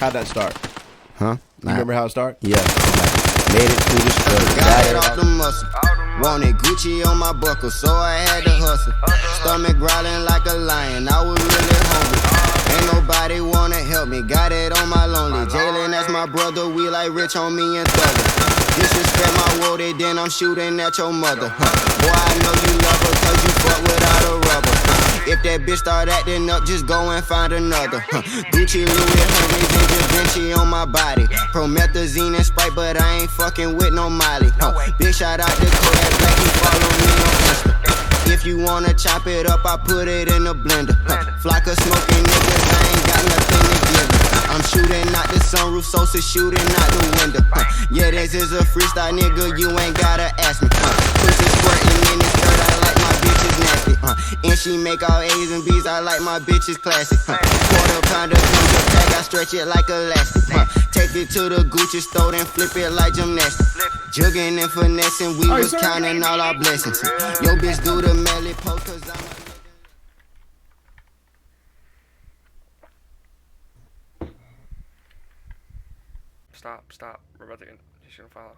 How'd that start? Huh? You remember how it started? Yeah. Made it through the struggle. Got it off the muscle. Wanted Gucci on my buckle, so I had to hustle. Stomach growling like a lion, I was really hungry. Ain't nobody wanna help me, got it on my lonely. Jalen, that's my brother, we like Rich on me and Thugger. Disrespect my word, then I'm shooting at your mother. Boy, I know you love her, cause you fuck without a rubber. If that bitch start acting up, just go and find another. Gucci, Louis, Hermes, and Da Vinci on my body. Promethazine and Sprite, but I ain't fucking with no Molly. Big shout out to Kodak Black, he follow me on Insta. If you wanna chop it up, I put it in a blender. Flock of smoking niggas, I ain't got nothing to give you. I'm shooting out the sunroof, Sosa shooting out the window. Yeah, this is a freestyle, nigga, you ain't gotta ask me. Pussy squirting in the skirt, I like my bitches nasty. And she make all A's and B's, I like my bitches classy. Quarter pounder comes a pack, I stretch it like elastic. Take it to the Gucci store, then flip it like gymnastics. Jugging and finessing, we was counting all our blessings. Yo, bitch, do the melly poke, cause I'm a Stop. We're about to get. He's gonna follow.